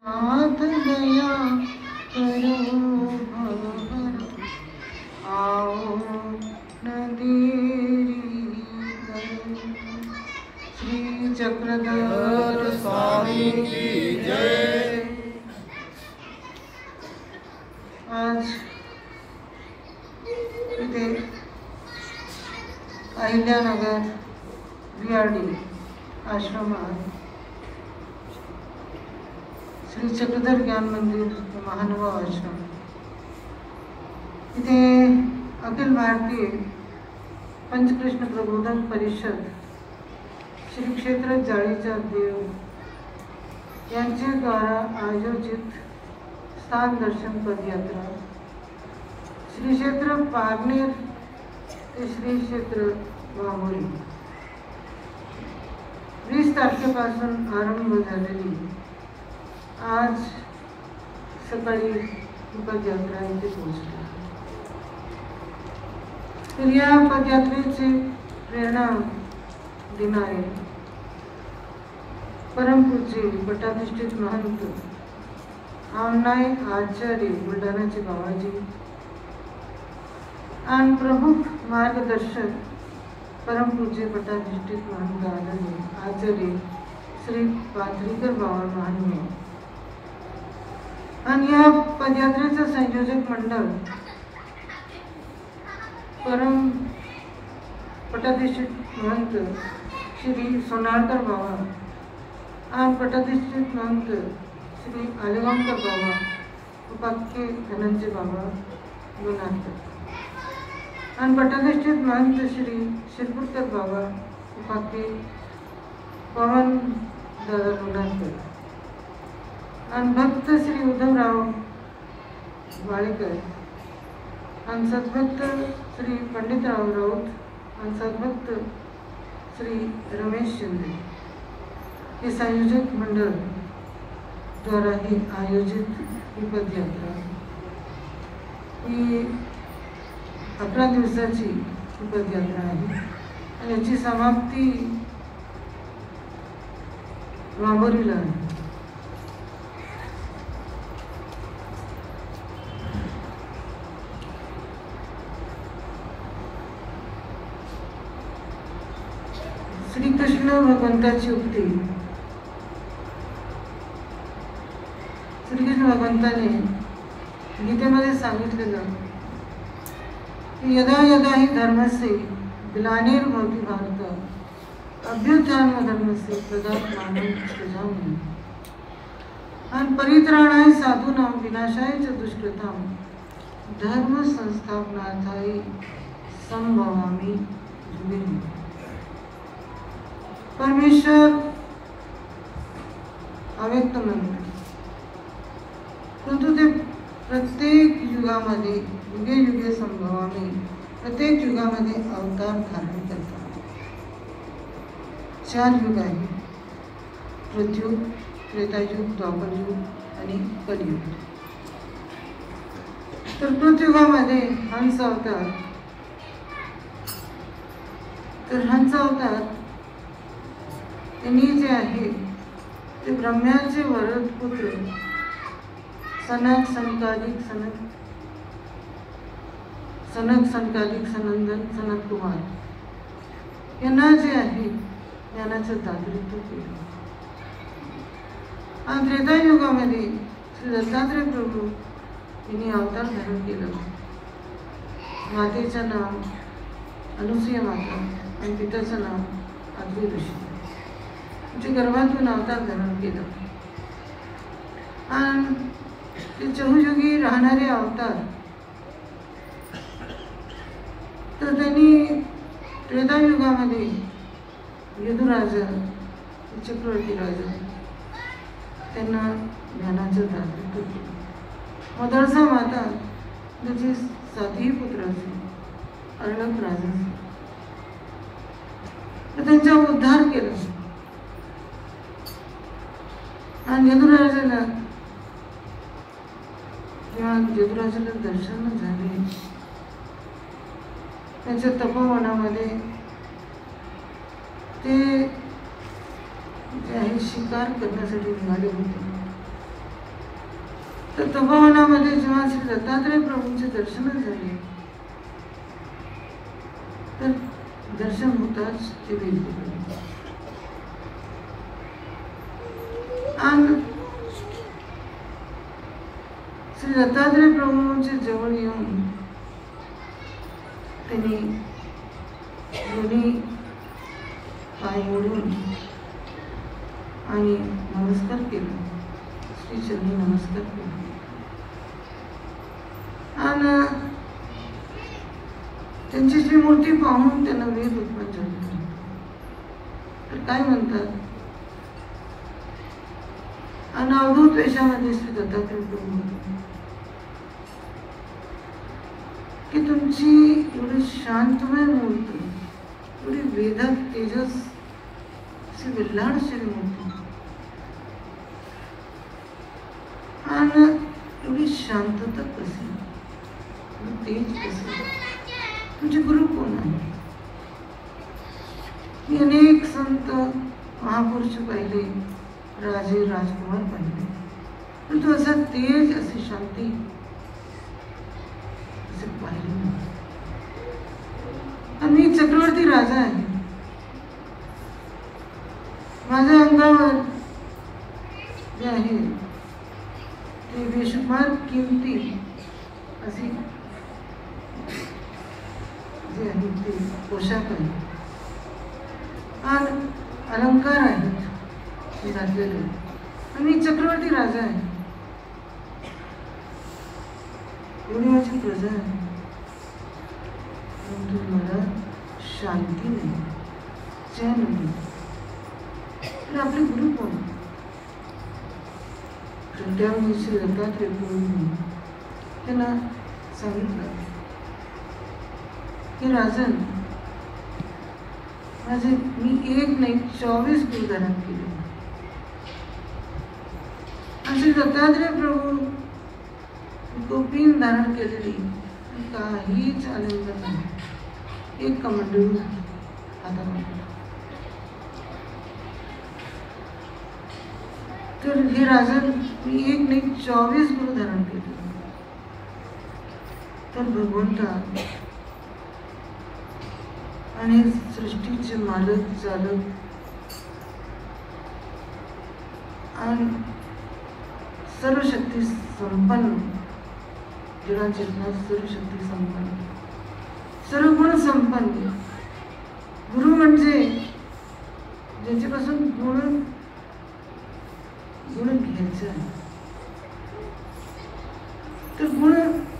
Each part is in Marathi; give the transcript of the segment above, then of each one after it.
नाथ दया करो भवर आओ न देरी करो। श्री चक्रधर स्वामी की जय। आज इथे अहिल्यानगर VRD आश्रमात श्री चक्रधर ज्ञान मंदिर महानुभाव आश्रम इथे अखिल भारतीय पंचकृष्ण प्रबोधन परिषद श्री क्षेत्र जाळीचा देव यांचे द्वारा आयोजित स्थान दर्शन पदयात्रा श्री क्षेत्र पारनेर ते श्री क्षेत्र वाघोली 20 तारखेपासून आरंभ झालेली आज सकाळी पदयात्रा इथे पोहोचली। तर या पदयात्रेची प्रेरणा देणारे परमपूज्य पटाधिष्ठित महंत आमनाय आचार्य बुलढाण्याचे बाबाजी आणि प्रमुख मार्गदर्शक परमपूज्य पटाधिष्ठित महंत आचार्य श्री पाथरीकर बाबा महानुभाव आणि या पदयात्रेचं संयोजक मंडळ परम पटाधिष्ठित महंत श्री सोनाळकर बाबा आणि पटाधिष्ठित महंत श्री आलेगावकर बाबा उपाख्य धनंजय बाबा लोणारकर आणि पटाधिष्ठित महंत श्री शिरपूरकर बाबा उपाख्य पवन दादा लोणारकर आणि भक्त श्री उद्धवराव वाळेकर आणि सद्भक्त श्री पंडितराव राऊत आणि सद्भक्त श्री रमेश शिंदे हे संयोजक मंडळ द्वारा ही आयोजित ही पदयात्रा ही 11 दिवसाची ही पदयात्रा आहे आणि याची समाप्ती वांबोरीला आहे। श्रीकृष्ण भगवंताची उक्ती श्रीकृष्ण भगवंताने गीतेमध्ये सांगितलेलं की यदा यदा हि धर्मस्य ग्लानिर्भवति भारत अभ्युत्थानमधर्मस्य तदात्मानं सृजामि आणि परित्राणाय साधूनां विनाशाय च दुष्कृतां धर्म संस्थापनार्थाय संभवामि युगे। परमेश्वर अव्यक्त मंत्र परंतु ते प्रत्येक युगामध्ये युगे युगे संभवामी प्रत्येक युगामध्ये अवतार धारण करतात। 4 युग आहे प्रत्युग त्रेतायुग द्वापरयुग आणि कलियुग। तर प्रत्युगामध्ये हंस अवतार तर हंस अवतार त्यांनी जे आहे ते ब्रह्म्याचे वरद पुत्र सनक सनकादिक सनंदन सनत कुमार यांना जे आहे ज्ञानाचं दातृत्व केलं। आणि त्रेतायुगामध्ये श्री दत्तात्रय प्रभू यांनी अवतार धारण केलं। मातेचं नाव अनुसूया माता आणि पित्याचं नाव अद्वै ऋषी जे गर्भातून अवतार धारण केलं। आणि ते चहुयुगी राहणारे अवतार तर त्यांनी त्रेतायुगामध्ये यदुराजा चक्रवर्ती राजा त्यांना ज्ञानाचं दातृत्व केलं। मदरसा माता त्याचे 7ही पुत्र असे अर्णब राजा तर त्यांचा उद्धार केला। आणि यदुराजाला जेव्हा यदुराजाला दर्शन झाले त्यांच्या तपोवनामध्ये ते जे आहे शिकार करण्यासाठी निघाले होते तर तपोवनामध्ये जेव्हा श्री दत्तात्रय प्रभूंचे दर्शन झाले तर दर्शन होताच ते वेगळे आणि श्री दत्तात्रय प्रभूंच्या जवळ येऊन त्यांनी दोन्ही पाय मोडून आणि नमस्कार केला, श्रीचरणी नमस्कार केला. आणि त्यांची जी मूर्ती पाहून त्यांना वेद उत्पन्न झाले. तर काय म्हणतात, आणि अवधूत वेशामध्ये श्री दत्तात्रय प्रभू की तुमची एवढी शांतमय मूर्ती, एवढी वेदात तेजस अशी विल्हाड अशी मूर्ती आणि एवढी शांतता कशी, तेज कसे, तुमचे गुरु कोण आहे? मी अनेक संत महापुरुष पाहिले, राजे राजकुमार पाहिले, परंतु असा तेज अशी शांती असे पाहिले नाही. आणि मी चक्रवर्ती राजा आहे, माझ्या अंगावर जे आहे ते बेशुमार किमती अशी जे आहे ते पोशाख आहे आणि अलंकार आहेत मी घातलेले, आणि मी चक्रवर्ती राजा आहे, एवढी माझी प्रजा आहे, परंतु मला शांती नाही, चैन नाही. तर आपले गुरु कोण? त्यामुळे श्री दत्तात्रय प्रभूंनी त्यांना सांगितलं की राजन, माझे मी एक नाही 24 गुरु धारण केले. आणि श्री दत्तात्रय प्रभू गोपीन धारण केलेली काहीच आनंद नाही, एक कमंडलू हातामध्ये. तर हे राजन, मी एक नाही 24 गुरु धारण केले. तर भगवंता आणि सृष्टीचे मालक चालक आणि सर्व शक्ती संपन्न, जगाचेतना सर्व शक्ती संपन्न, सर्व गुण संपन्न गुरु म्हणजे ज्याच्यापासून गुण घ्यायचं आहे. तर गुण,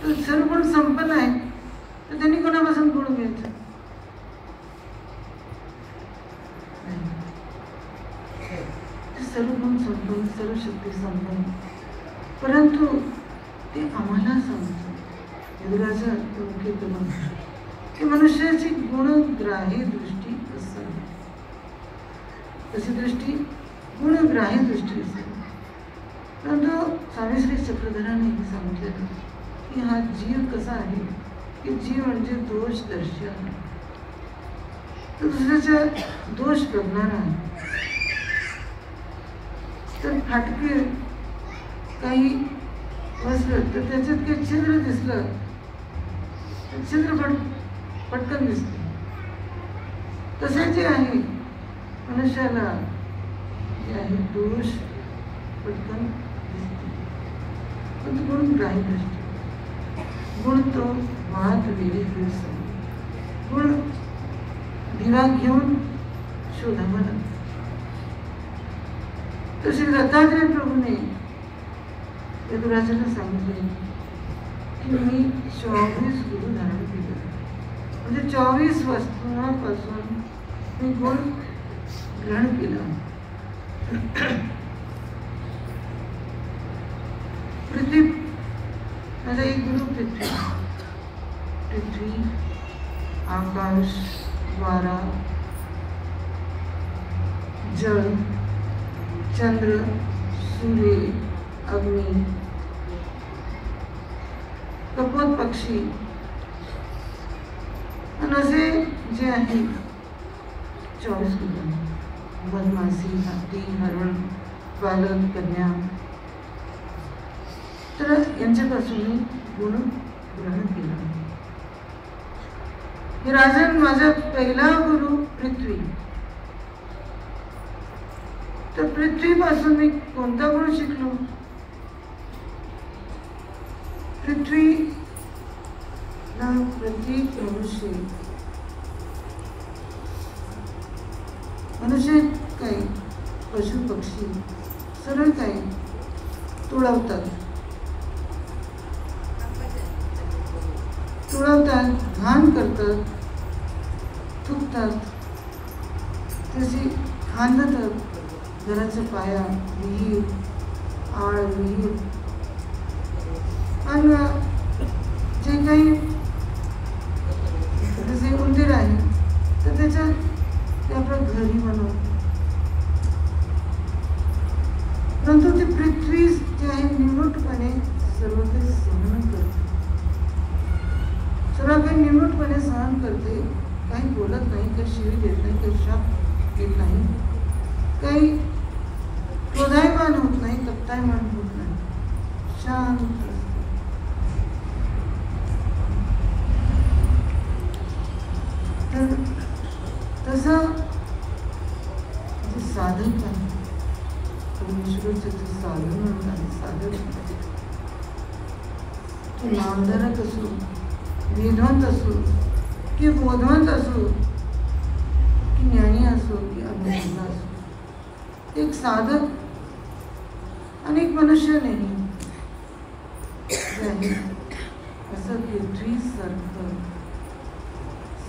तर सर्व गुण संपन्न आहे, तर त्यांनी कोणापासून गुण घ्यायचं? सर्व गुण संपन्न, सर्व शक्ती संपन्न, परंतु ते आम्हाला सांगतो यदुराजा योग्य करून की मनुष्याची गुणग्राही दृष्टी असावी. तशी दृष्टी गुणग्राही दृष्टी असावी. परंतु स्वामी श्री चक्रधराने सांगितलेलं की हा जीव कसा आहे की जीव म्हणजे दोषदर्शी आहे, तो दुसऱ्याचा दोष बघणारा आहे. तर फाटके काही बसलं तर त्याच्यात काही छिद्र दिसलं तर छिद्र पटकन दिसते. तसे जे आहे मनुष्याला जे आहे दोष पटकन दिसते, पण गुणग्राही दृष्टी. गुण तो वाद वेळी गुण दिवा घेऊन शोधावा लागतो. तर श्री दत्तात्रय प्रभूने यदुराजाला सांगितले की मी 24 गुरु धारण केले, म्हणजे 24 वस्तूंपासून मी गुण ग्रहण केला. पृथ्वी, माझा एक गुरु पृथ्वी, पृथ्वी, आकाश, वारा, जल, चंद्र, सूर्य, अग्नि, कपोत पक्षी, आणि असे जे आहे 24 गुरु, मधमाशी, हाती, हरण, बालक, कन्या. तर यांच्यापासून मी गुण ग्रहण केला. हे राजन, माझा पहिला गुरु पृथ्वी. तर पृथ्वीपासून मी कोणता गुण शिकलो? पृथ्वीला प्रत्येक मनुष्य काही पशु पक्षी सरळ काही तुळवतात, घाण करतात, थुकतात, त्याची खांदतात, घराचा पाया, विहीर, आळ, विहीर, आणि जे काही जसे उंदीर आहे तर त्याच्यात ते आपलं घरी बनवतात. परंतु ती पृथ्वी जी आहे निमूटपणे सर्व काही सहन करते, सर्व काही निमूटपणे सहन करते. काही बोलत नाही, काही शिवी देत नाही, काही शाप देत नाही, काही क्रोधायमान होत नाही, तप्तायमान होत नाही, शांत असते. तर तसं जे साधक आहे, परमेश्वराचे जे साधन म्हणतात, साधक तो नामधारक असो, वेदवंत असो की बोधवंत असो, की ज्ञानी असो की अज्ञानी असो, एक साधक आणि एक मनुष्य नाही असं पृथ्वीसारखं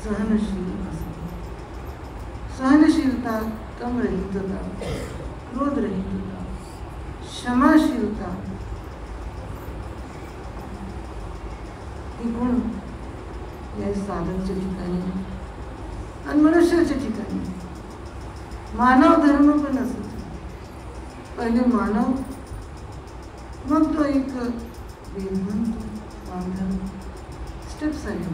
सहनशील असं. सहनशीलता, तमरहितता, क्रोधरहितता, क्षमाशीलता ही गुण या साधकच्या ठिकाणी आणि मनुष्याच्या ठिकाणी. मानव धर्म पण असत. पहिले मानव, मग तो एक वेदवंत स्टेप्स आहे.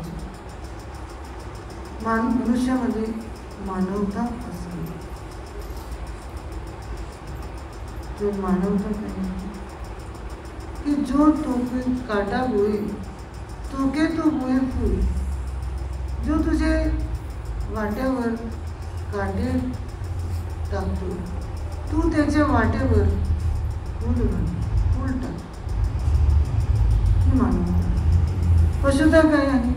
मनुष्यामध्ये मानवता असेल, जो मानवता नाही कि जो तोके काटा बोए तोके तो बोए फूल. जो तुझे वाट्यावर काटे टाकतो, तू त्याच्या वाट्यावर फूल टाक. ही मानवता. पशुता काय आहे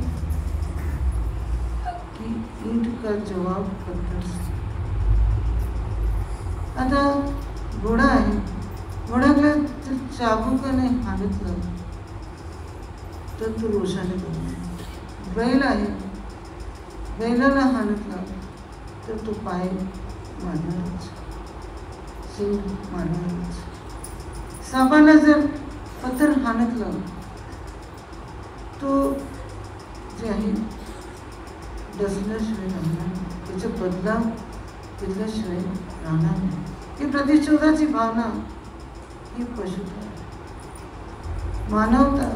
की ईंट का जवाब पत्थर से. आता घोडा आहे, घोड्याला चाबुकाने हाणलं तर तो रोषाने बनतो. बैल आहे, बैलाला हाणलं तर तो पाय मारणारच, शिंग मारणारच. सापाला जर पत्थर हाणलं तो जे आहे डसल्याशिवाय राहणार, त्याचा बदला घेतल्याशिवाय राहणार नाही. ही प्रतिशोधाची भावना, ही पशुता. मानवता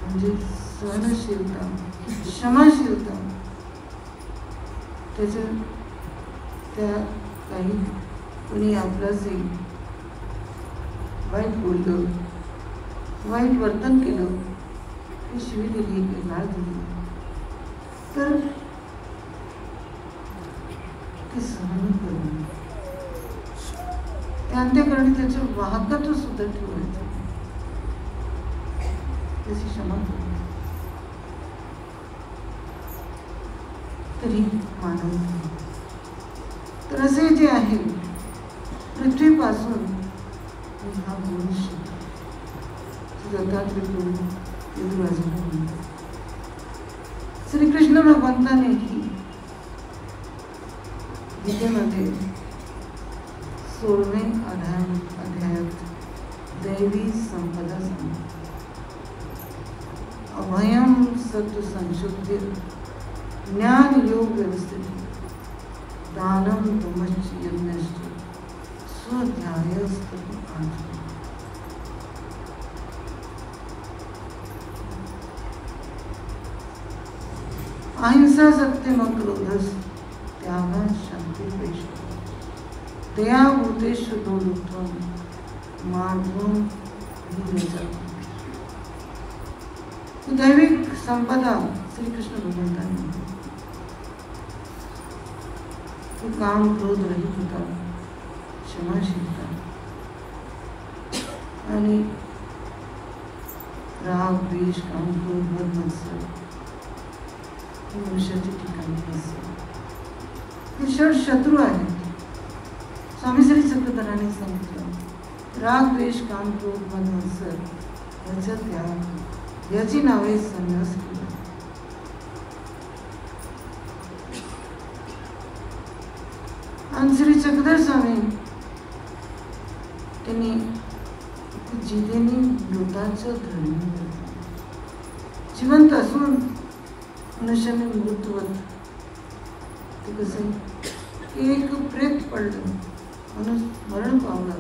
म्हणजे सहनशीलता, क्षमाशीलता. त्या काही कोणी आपल्याशी वाईट बोललं, वाईट वर्तन केलं, की शिवी दिली, की लाळ दिली, तर ते सहन करून त्या अंत्यकारणी त्याचं वाहकत्व सुद्धा ठेवायचं, त्याची क्षमा करून. तरी मानव. तर असे जे आहे पृथ्वीपासून हा गुण दत्तात्रय गुरु यदुराजाला म्हणतात. श्रीकृष्ण भगवंतानेही गीतेमध्ये 16व्या अध्यायात दैवी संपदा सांगतात. अभयम सत्व संशुद्धि ज्ञान योग व्यवस्थित दानम तमश्च यज्ञश्च स्वाध्यायस्तु आचरण. अहिंसा सत्यम क्रोधस त्यागा शांति प्रेष दया भूतेषु दुःखम मार्गम विरजा. दैविक संपदा श्रीकृष्ण भगवंतांनी तो काम क्रोध रहित होता, क्षमाशीलता आणि राग द्वेष काम क्रोध मद मत्सर मनुष्याचे ठिकाणी नसते. हे षड शत्रू आहेत. स्वामी श्री चक्रधरांनी सांगितलं, राग द्वेष काम क्रोध मद मत्सर याचा त्याग, याची नावे संन्यास केली. आणि श्री चक्रधर स्वामी त्यांनी जिदेने मृताचं धरण जिवंत असून मनुष्याने मृत्यूवत ते कसं एक प्रेत पडलं म्हणून मरण पावलं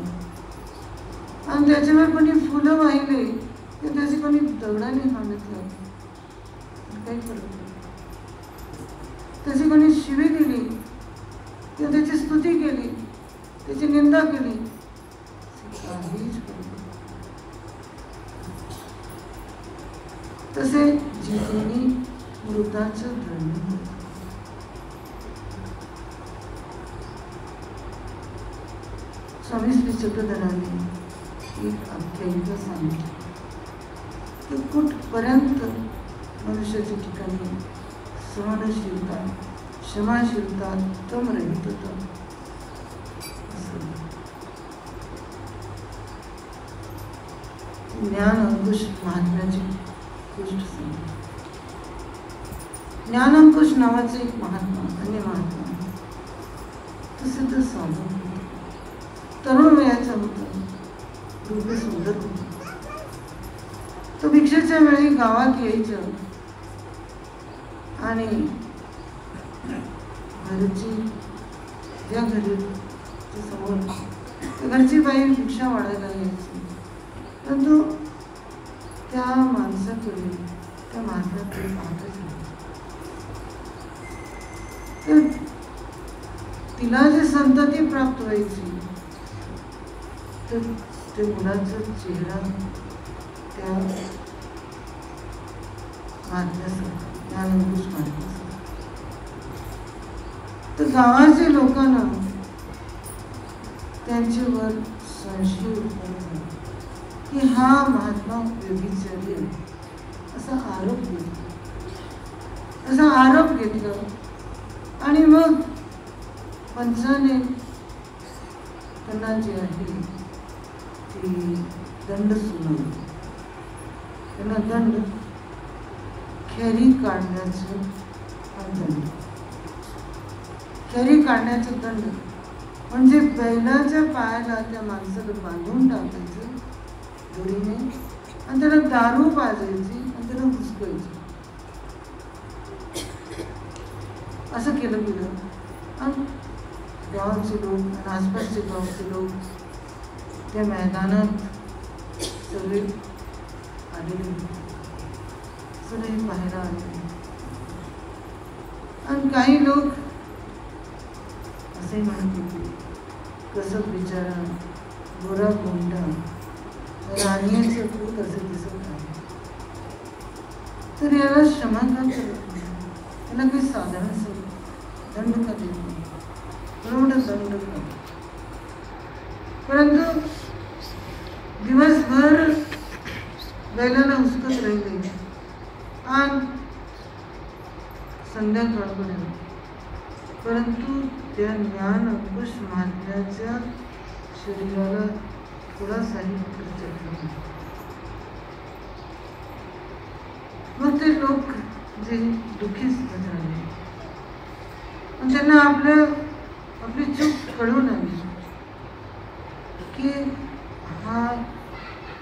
आणि त्याच्यावर कोणी फुलं वाहिले किंवा त्याची कोणी दगडाने हाणलं काही फरक नाही. त्याची कोणी शिवी दिली किंवा त्याची स्तुती केली, त्याची निंदा केली, काहीच फरक नाही. तसे जितेने मृताचं धरण. स्वामी श्री चक्रधरांनी एक आख्यायिका सांगितली की कुठपर्यंत मनुष्याच्या ठिकाणी सहनशीलता, क्षमाशीलता, तमरहितता ज्ञान अंकुश महात्म्याची गोष्ट सांगितली. ज्ञान अंकुश नावाचे एक महात्मा, अन्य महात्मा प्रसिद्ध साधू, तरुण वयाचा होता, रूप सुंदर होता. तो भिक्षेच्या वेळी गावात यायचा आणि घरची ज्या घरी समोर घरची बाई भिक्षा वाढायला यायची, परंतु त्या माणसाकडे, त्या महात्म्याकडे पाहतच नाही. तर तिला जे संतती प्राप्त व्हायची तर ते मुलाचा चेहरा त्या महात्म्यासारखा, ज्ञानंकुश महात्म्यासारखा. तर गावाच्या लोकांना त्यांच्यावर संशय उत्पन्न झाला की हा महात्मा व्यभिचारी आहे, असा आरोप घेतला आणि मग पंचाने त्यांना जे आहे ती दंड सुनावली. त्यांना दंड खेरी काढण्याचं दंड, खेरी काढण्याचं दंड म्हणजे बैलाच्या पायाला त्या माणसाला बांधून टाकायचं दोरीने आणि त्याला दारू पाजायची आणि त्याला हुसकायची. असं केलं गेलं आणि गावाचे लोक आणि आसपासचे गावचे लोक त्या मैदानात सगळे आलेले, सगळे पाहायला आले. आणि काही लोक असे म्हणत होते, कसं बिचारा गोरा गोंडा राणीचं पूत असं दिसत आहे, तर याला क्षमा का करत नाही, याला काही साधारण दंड का देत नाही, एवढं दंड का. परंतु दिवसभर बैलाला हुसकत राहिले आणि संध्याकाळपर्यंत, परंतु त्या ज्ञान अंकुश महात्म्याच्या शरीराला थोडासाही चटला. मग ते लोक जे दुःखी झाले आणि त्यांना आपली चूक कळून आली की हा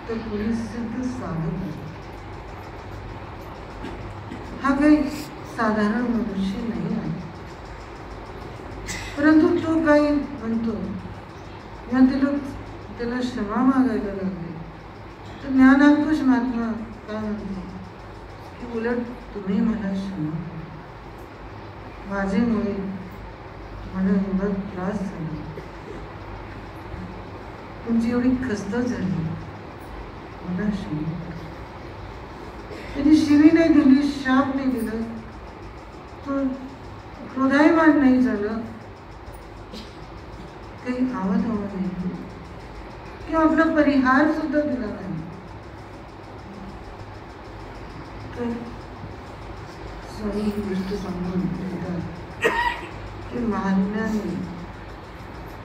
तर पोलीस सिद्ध साधक आहे, हा काही साधारण मनुष्य नाही आहे. परंतु तो काही म्हणतो किंवा ते लोक त्याला क्षमा मागायला लागले. तर ज्ञानांकुश महात्मा काय म्हणते की उलट तुम्ही मला क्षमा करा, माझेमुळे मला एवढा त्रास झाला, तुमची एवढी खस्त झाली, मला क्षमा करा. त्यांनी शिवी नाही दिली, शाप नाही दिलं, तो क्रोधायमान नाही झालं, काही आवाज नाही किंवा आपला परिहार सुद्धा दिला नाही. तर स्वामी ही गोष्ट सांगून देतात की महात्म्याने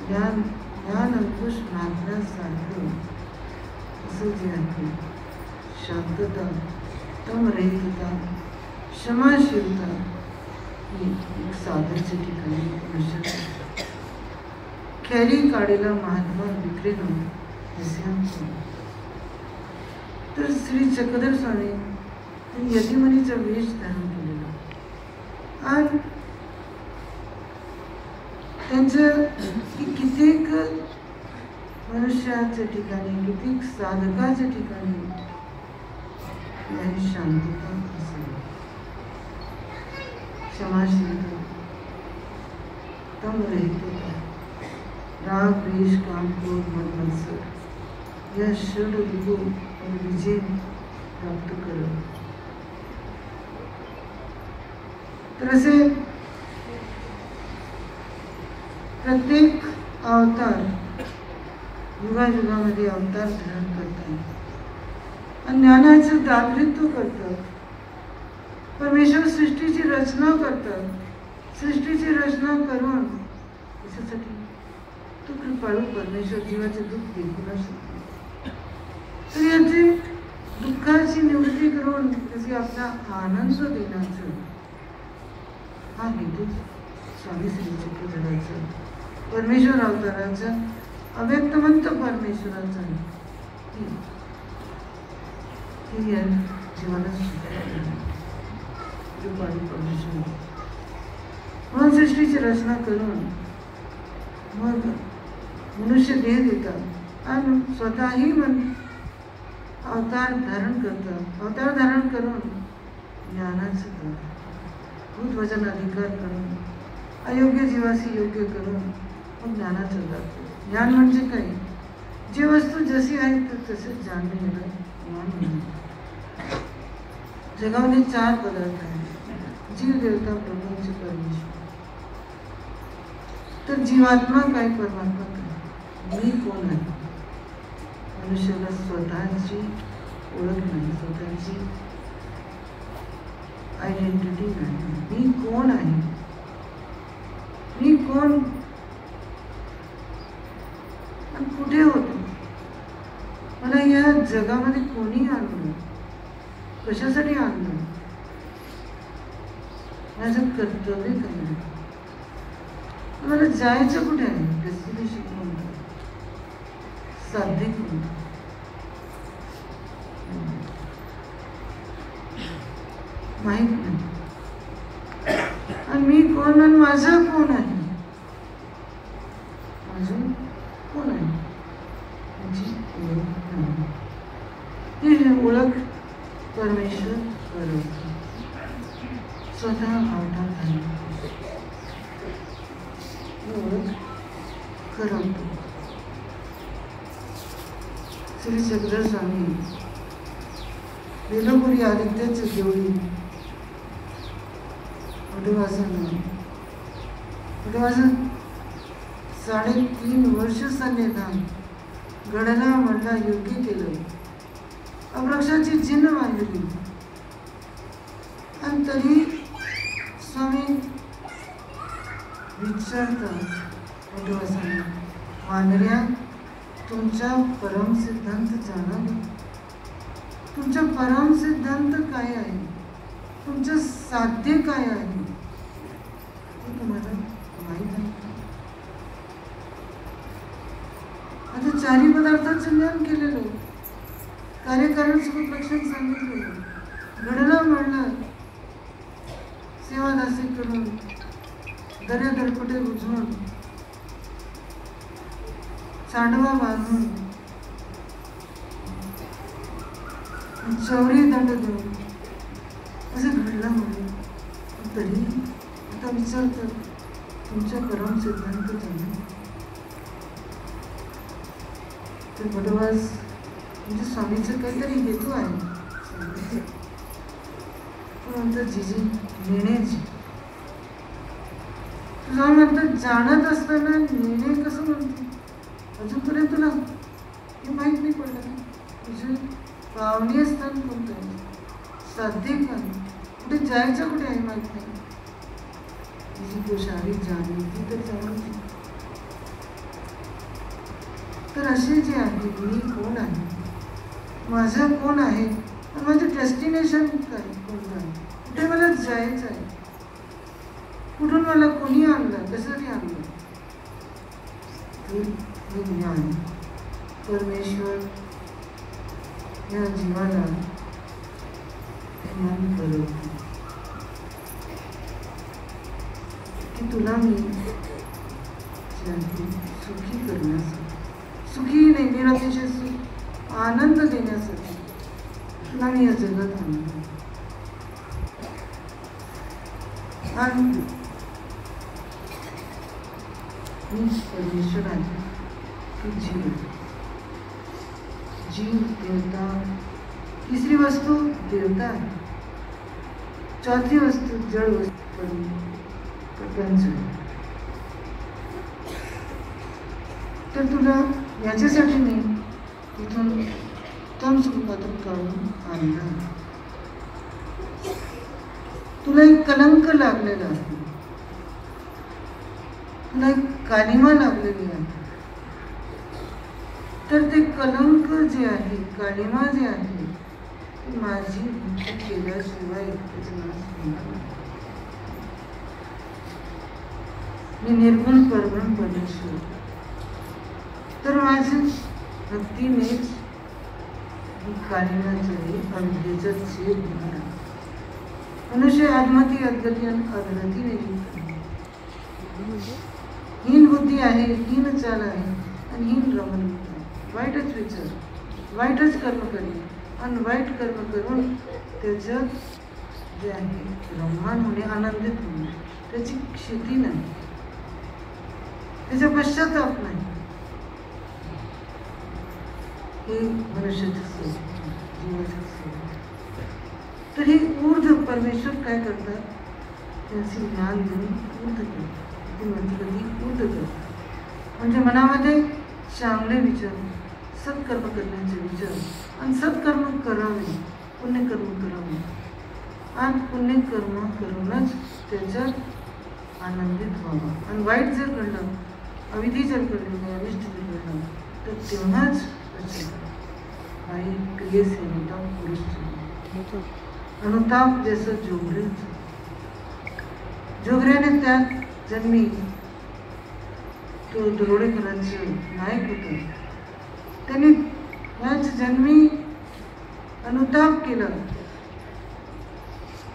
ज्ञान अंकुश महात्म्यासारखं असं जे आहे शांतता, तमरहितता, क्षमाशीलता ही एक साधनच्या ठिकाणी मनुष्यात खैरी काढेला महात्मा विक्रेनं असे. तर श्री चक्रधर स्वामी यतिमुनीचा वेश धारण केलेला आणि त्यांचं कित्येक मनुष्याच्या ठिकाणी, कित्येक साधकाच्या ठिकाणी याही शांतता असेल, क्षमाशीलता, तमरहितता, राग द्वेष काम क्रोध मद मत्सर या षड रिपुवर विजय प्राप्त करत. तर असे प्रत्येक अवतार युगायुगामध्ये अवतार धारण करतात आणि ज्ञानाचं दातृत्व करतात. परमेश्वर सृष्टीची रचना करतात. सृष्टीची रचना करून त्याच्यासाठी तो कृपाळू परमेश्वर जीवाचे दुःख देखील शकतो. तर याची दुःखाची निवृत्ती करून त्याची आपला आनंद देण्याचं हा हेतू स्वामी श्री चक्रधराचा, परमेश्वर अवताराचा, अव्यक्तमंत परमेश्वराचा ही या जीवाला कृपाळू परमेश्वर म्हणून सृष्टीची रचना करून मग मनुष्य देह देतात आणि स्वतःही अवतार धारण करतात. अवतार धारण करून ज्ञानाचं भूतवचन अधिकार करून अयोग्य जीवाशी योग्य करून मग ज्ञानाचं जातो. ज्ञान म्हणजे काय? जी वस्तू जशी आहे तर तसेच जाणणे याला ज्ञान म्हणतात. जगामध्ये 4 पदार्थ आहेत: जीव, देवता, प्रपंच, परमेश्वर. तर जीवात्मा काय, परमात्मा काय? मी कोण आहे? मनुष्याला स्वतःची ओळख नाही, स्वतःची आयडेंटिटी नाही. मी कोण आहे? मी कोण आणि कुठे होतो? मला या जगामध्ये कोणी आणलं? कशासाठी आणलं? माझं कर्तव्य काय आहे? मला जायचं कुठे आहे? डेस्टिनेशन कोणतं? साध्य कोणतं? माहीत नाही. आणि मी कोण आणि माझं कोण आहे? माझं कोण आहे माझी ओळख नाही. ही ओळख परमेश्वर करतो. स्वतः अवतार आहे, ओळख करतो. श्री चक्रधर स्वामी वेलोपुरी आदित्याचे देवळी वटवासन 3.5 वर्ष संनिधान गडाला म्हणला योग्य केलं. अवृक्षाची जिन्न बांधली आणि तरी स्वामी विचारतात वटवासांना, वानऱ्या, तुमचा परम सिद्धांत जाणावे. तुमचा परम सिद्धांत काय आहे? तुमचं साध्य काय आहे? ते तुम्हाला माहीत आहे. आता 4 पदार्थांचं ज्ञान केलेलं, कार्यकारण सोबत लक्षात सांगितलं, घडलं म्हणलं, सेवादासी करून दर्या दरपटे उजवून चांडवा बांधून चौरी दंड देऊन असं घडलं म्हणून. तरी आता विचारतात तुमच्या परम सिद्धांत जाणे. तर वटवास म्हणजे स्वामीचं काहीतरी हेतू आहे. म्हणतो जीजी नेण्याची. तुला म्हणतात जाणत असताना नेणे कसं म्हणते? अजूनपर्यंत तुला हे माहीत नाही पडलं का? तुझे पावणे स्थान कोणतं आहे? साध्य का? कुठे जायचं कुठे आहे माहीत नाही. तिची गोशारी जाणे ती तर जाणवते. तर असे जे आहे, मी कोण आहे, माझं कोण आहे, आणि माझं डेस्टिनेशन काय कोणतं आहे, कुठे मला जायचं आहे, कुठून मला कोणी आणलं, कशासाठी आणलं, हे ज्ञान परमेश्वर या जीवाला ज्ञान करवते की तुला मी सुखी करण्यासाठी, सुखी नाही निरतिशय सुख आनंद देण्यासाठी तुला मी या जगात आणलं. आणि मी परमेश्वर आहे की जीव, जीव देवता, तीसरी वस्तू देवता आहे, चौथी वस्तू जड़ वस्तू प्रपंच. तर तुला याच्यासाठी मी इथून उत्तम सुखातून काढून आणलं. तुला एक कलंक लागलेला आहे, तुला एक कालिमा लागलेली आहे. तर ते कलंक जे आहे, कालिमा जे आहे, ती माझी भक्ती केल्याशिवाय त्याचा नाश होणार नाही. मी निर्गुण परब्रह्म परमेश्वर. तर माझी भक्तीनेच ही कालिमाचाही अंधेचा छेद होणार आहे. मनुष्य आत्मती अद्गती आणि अधरतीने हीन बुद्धी आहे, हीन चाल आहे आणि हीन रमण आहे. वाईटच विचार, वाईटच कर्म करणे आणि वाईट कर्म करून त्याच्यात जे आहे रममाण होणे, आनंदित होणे, त्याची क्षिती नाही, त्याचा पश्चाताप नाही. हे मनुष्याचं स्वरूप, जीवाचं स्वरूप. तर हे ऊर्ध्व परमेश्वर काय करतात? त्यांचे ज्ञान देऊन ऊर्ध्व करतात. ती म्हणजे कधी ऊर्ध्व करतात म्हणजे मनामध्ये चांगले विचार, सत्कर्म करण्याचे विचार आणि सत्कर्म करावे, पुण्यकर्म करावे आणि पुण्यकर्म करूनच त्याच्यात आनंदित व्हावं. आणि वाईट जर घडलं, अविधी जर घडली, अनिष्ट जर घडलं, तर तेव्हाच काही क्रियेस अनुताप पुरुष अनुताप जैसं जोगऱ्याने त्यात जन्मी तो दरोडेखोरांचे नायक होता. त्यांनी याच जन्मी अनुताप केला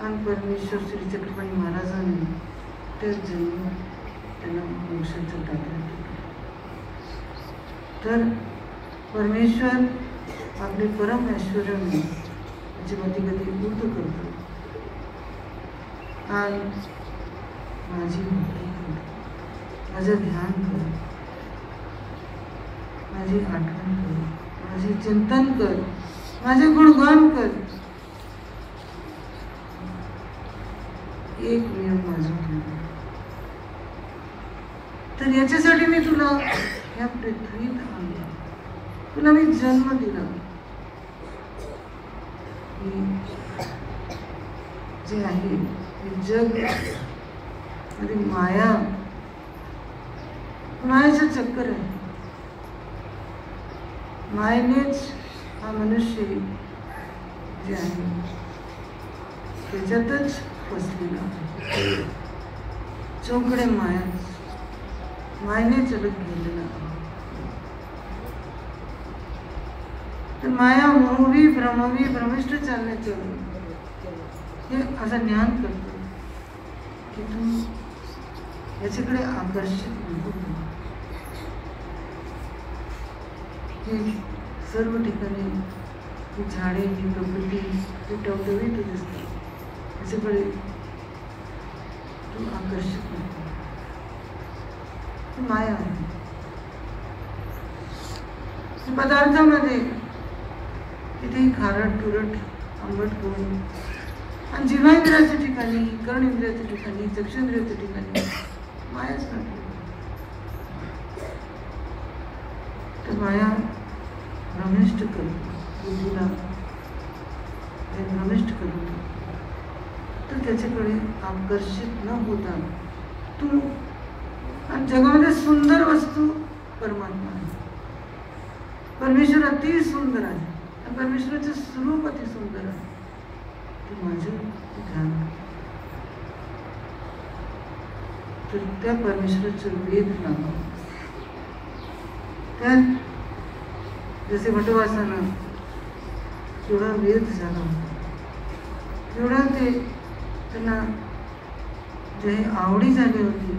आणि परमेश्वर श्री छत्रपती महाराजांनी त्याच जन्मी त्यांना मोक्षाचं दाखल केलं. तर परमेश्वर आपले परम ऐश्वर्याने त्याची कधी ऊर्ध करतो आणि माझी भक्ती कर, माझं ध्यान कर, माझी आठवण कर, माझे चिंतन कर, माझे गुणगान कर. एक नियम माझा ठेव. तर याच्यासाठी मी तुला या पृथ्वीत आणलं, तुला मी जन्म दिला. जे आहे हे जग मध्ये माया, मायाचं चक्कर आहे. मायेनेच हा मनुष्य जे आहे त्याच्यातच फसलेला आहे. चौकडे माया, मायने चलत गेलेला आहे. तर माया मोहवी भ्रमवी भ्रमिष्ठ चालण्याचं हे असं ज्ञान करतो की तू याच्याकडे आकर्षित नको. हे सर्व ठिकाणी ही झाडे, ही प्रकृती, ही टवटवीत दिसतात, याच्याकडे तू आकर्षित नको. माया आहे. पदार्थामध्ये कितीही खारट तुरट आंबट करून आणि जिव्हाइंद्रियाच्या ठिकाणी, कर्णेंद्रियाच्या ठिकाणी, चक्षुंद्रियाच्या ठिकाणी मायाच नव्हती. तर माया भ्रमिष्ट करतो बुद्धीला, भ्रमिष्ट करतो. तर त्याच्याकडे आकर्षित न होता तू, आणि जगामध्ये सुंदर वस्तू परमात्मा आहे. परमेश्वर अति सुंदर आहे आणि परमेश्वराचे स्वरूप अति सुंदर आहे. ते माझं ध्यान, तर त्या परमेश्वराचं वेद लावा. त्यात जसे वटवासानं एवढा वेद झाला होता, एवढा ते त्यांना जे आवडी झाली होती,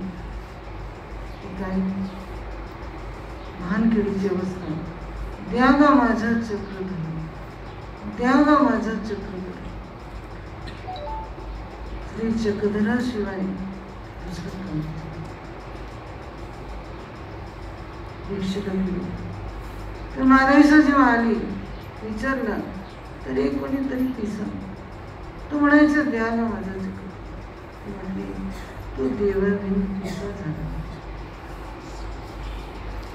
काही भानकिडीची अवस्था, द्या गा माझा चक्रधर, द्या गा माझा चक्रधर. श्री चक्रधराशिवाय दुसरं काम दीक्षित गेली. तर माधवीसा जेव्हा आली, विचारला तर एक कोणीतरी पिसा, तो म्हणायचा द्या गा माझा चक्रधर. म्हटली तो देवाविन पिसा झाला,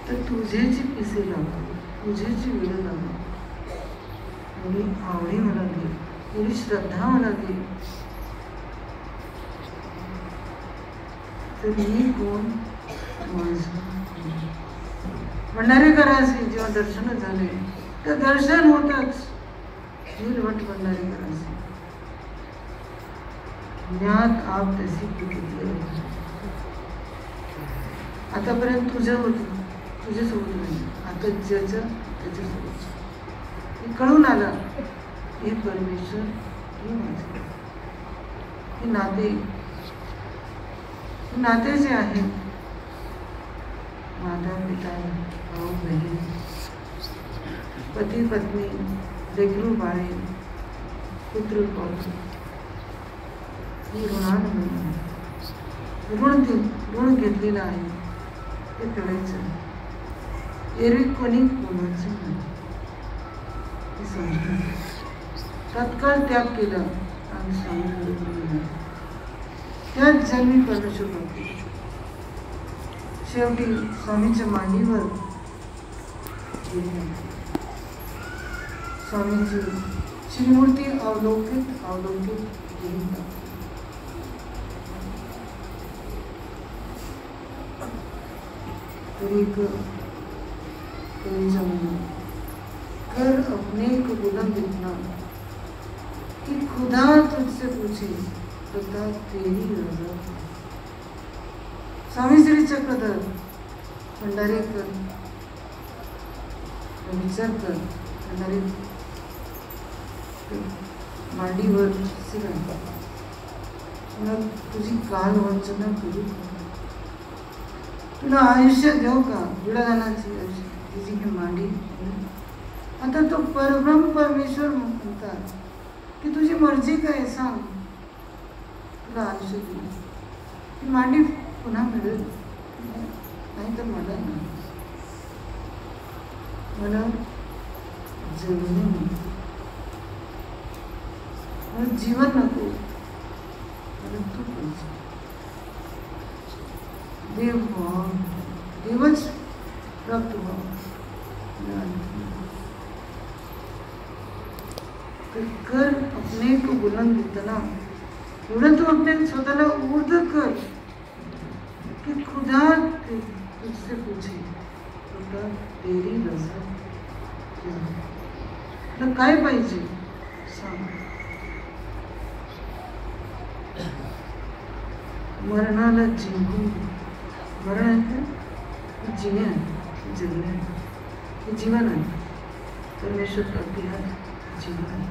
तर तुझेची पिसे लावा, तुझेची वेळ लावा. एवढी आवडी मला दे, एवढी श्रद्धा मला दे. तर मी कोण, माझं भंडारीकरांचे जेव्हा दर्शन झाले, तर दर्शन होतच नीलवट भंडारीकरांचे ज्ञात आप तशी किती. आतापर्यंत तुझं होतं, तुझ्यासोबत नाही, आता ज्याचं त्याच्यासोबत. हे कळून आला, हे परमेश्वर, हे माझे, हे नाते, हे नाते जे आहे, माता पिता, भाऊ बहीण, पती पत्नी, लेकरू बाळे, पुत्र पौत्र, ही ऋणानुबंध, ऋण घेतलेलं आहे ते फेडायचं. एरवी कोणी कोणाचं नाही, हे समजून तत्काळ त्याग केला आणि स्वामी त्याच जन्मी परमेश्वर भक्ती. शेवटी स्वामीच्या मांडीवर स्वामीची श्रीमूर्ती अवलौकिक अवलौकिक कर अपने को बुलंद इतना कि खुदा तुझसे पूछे बता तेरी रजा. स्वामी श्री चक्रधर भंडारीकर विचार कर, भंडारी मांडीवर शिरा, मग तुझी काल वंचना करू, तुला आयुष्य देऊ का विडादानाची आयुष्य, तिची ही मांडी. आता तो परब्रह्म परमेश्वर म्हणतात की तुझी मर्जी काय सांग, तुला आयुष्य देऊ. ती मांडी पुन्हा मिळेल, नाही तर मला नाही, मला जगणं नको, मला जीवन नको, मला तू पाहिजे. देव व्हा, देवच प्राप्त व्हा. तर कर अपने को बुलंद इतना, एवढं तू अपने स्वतःला ऊर्ध कर कि खुदा तुझसे पूछे खुदा तेरी रजा क्या, तुला काय पाहिजे सांग. मरणाला जिंकून, मरण आहे जिणे आहे, जगणे आहे, हे जीवन आहे. परमेश्वर प्राप्ती हा जीवन आहे.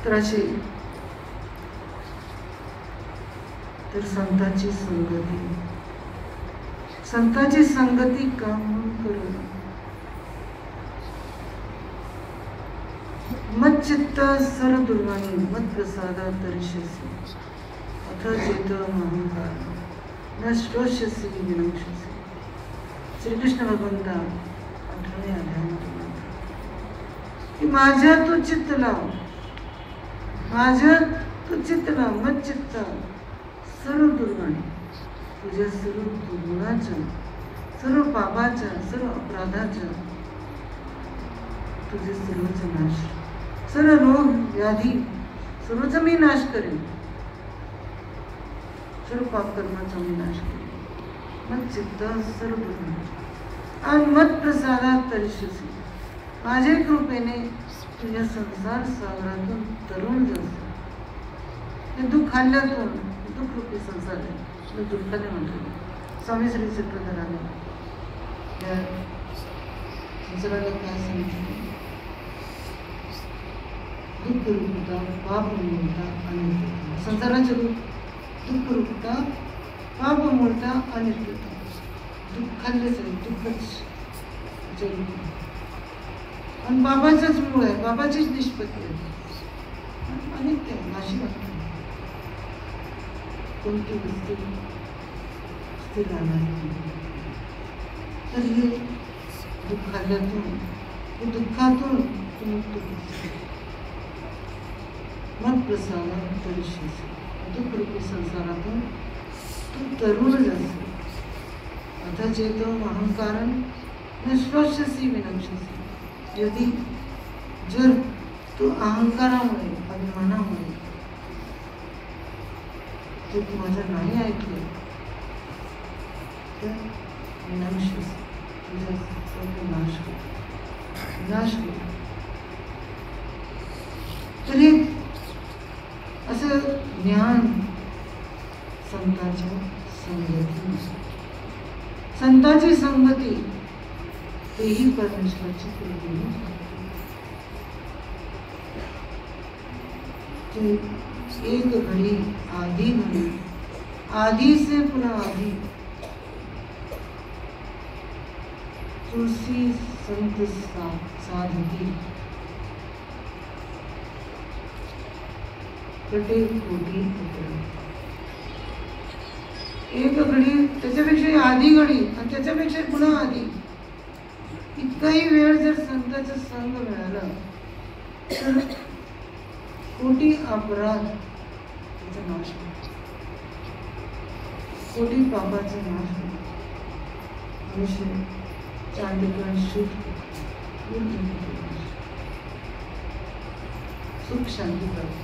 तर असे तर संतांची संगती का म्हणून करू. मत चित्त सर दुर्वाणी मत प्रसादा तरिष्यसि अथ चेत अहंकार न श्रोष्यसि विनक्ष्यसि. श्रीकृष्ण भगवंता 18व्या अध्यायामध्ये की माझ्या तू चित्त लाव, माझं तू चित्त मत चित्त सर्व दुर्गुण, तुझ्या सर्व दुर्गुणाचं, सर्व पापाचं, सर्व अपराधाचं तुझे सर्वच नाश, सर्व रोग व्याधी सर्वचा मी नाश करेन, सर्व पाप कर्माचा मी नाश करेन. मत चित्त सर्व दुर्गुण आणि मत प्रसादात तरिष्यसी, माझ्या कृपेने तुझ्या संसार सागरातून तरुण जास्त. हे दुःख खाल्ल्यातून दुःख रूपी संसार आहे, दुःखाने म्हणतो स्वामी श्री चक्रधराने या संसाराला काय सांगितलं. दुःख रूपता, पाप मूळता, अनित्यता. संसाराचे रूप दुःख रूपता, पाप मूळता, अनित्यता. दुःख खाल्लेच आहे, दुःखच आणि बाबाचंच मूळ आहे, बाबाचीच निष्पत्ती आहे. अनित्य नाशी वाटते. कोणती वस्तू स्थिर नाही. तर हे दुःखातून, हे दुःखातून तू मुक्त होशील. मत प्रसादात तरिष्यसी, दुःखरूपी संसारातून तू तरुण जाशील. अथ चेतो अहंकारं निष्पश्यसी विनश्यसी. यदि जर तू अहंकारामुळे, अभिमानामुळे तू माझं नाही ऐकलं तर विनश्यसी, तुझा सर्व नाश कर, नाश कर. तरी असं ज्ञान संतांच्या संगती, संतांची संगती तेही परमेश्वराची कृपेने ते एक घड़ी आधी घड़ी, आधी से पुनः आधी. तुलसी संत साधती कटे कोटी उतर. एक घडी, त्याच्यापेक्षा आधी घडी आणि त्याच्यापेक्षा पुन्हा आधी. इतकाही वेळ जर संतांचा संग मिळाला तर कोटी अपराध त्याचा नाश होतो, कोटी पापाचा नाश होतो. मनुष्य चांदीकरण शुद्ध सुख शांती प्राप्त.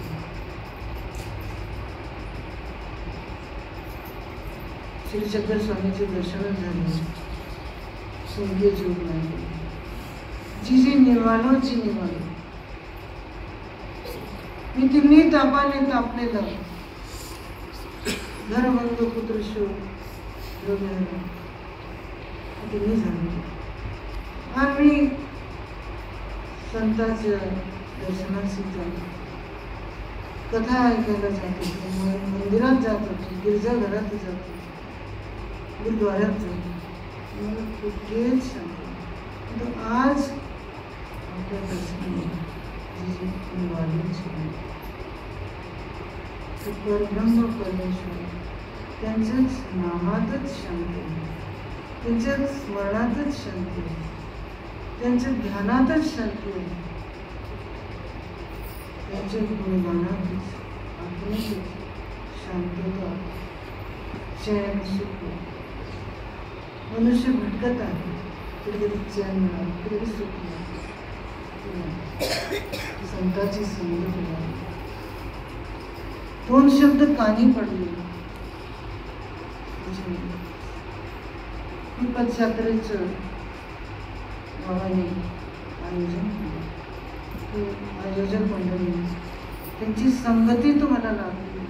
श्री चक्र स्वामीचे दर्शन झाले, स्वर्गीय जोग लागले. जी निवालो, जी निवालो. मी तिन्ही तापाने तापलेलं घरबंधू पुत्र शोक तिन्ही झाले. आणि मी संतांच्या दर्शनाशी जाते, कथा ऐकायला जाते, मंदिरात जात होते, गिरजाघरात जाते, गुरुद्वाऱ्यात जाते. मला कुठेच शांती. पण आज आपल्या दर्शनाला परब्रह्म परमेश्वर त्यांच्याच नामातच शांती आहे, त्यांच्या स्मरणातच शांती आहे, त्यांच्या ध्यानातच शांती आहे, त्यांच्या गुणगानातच आत्मेतच शांतता, चैन, सुख. मनुष्य भटकत आहे, कधी चैन मिळालं, कधी सुख मिळालं. संतांची संगत मिळाली. दोन शब्द कानी पडले. पदयात्रेचं बाबांनी आयोजन केलं. आयोजक मंडळी त्यांची संगती तुम्हाला लाभली.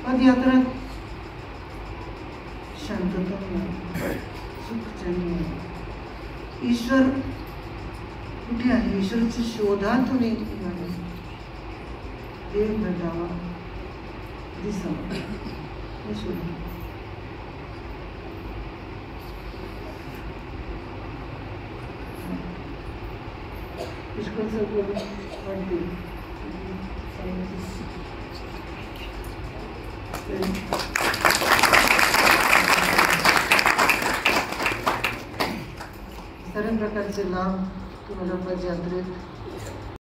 पदयात्रा शांतता मिळाली, सुख चैन मिळालं. ईश्वर कुठे आहे? ईश्वराच्या शोधातून एक निघाले. देव भेटावा दिसावा हे शोध. पुष्कळचं वाटते. सर्व प्रकारचे लाभ तुम्हाला पदयात्रेत